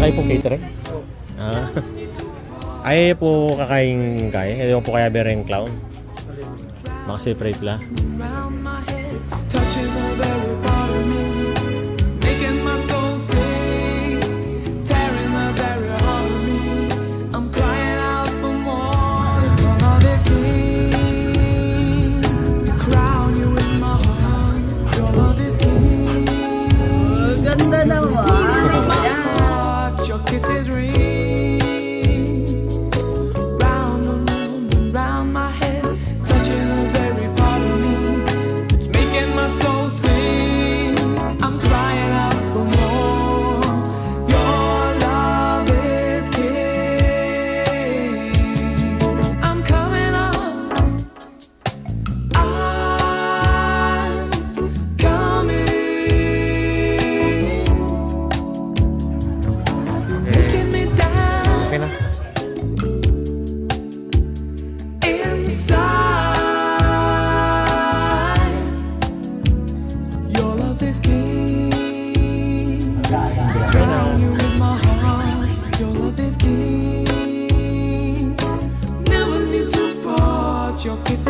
kayo po catering? Ah. Ay po kakain kaya. Hindi po kaya bereng clown. Makaseparate la. Touching the very part of me, it's making my soul sing, tearing the very heart of me. I'm crying out for more. Your love is king. You crown you in my heart. Your love is king. Ganda naman. In my heart, your kiss is ring. Round and round my head, touching the very part of me. My soul sing, I'm crying out for more. Your love is king. I'm coming up. I'm coming. Breaking me down. Okay na. Inside. Your love is king. Drown you in my heart. Your love is king. Never need to part. Your kiss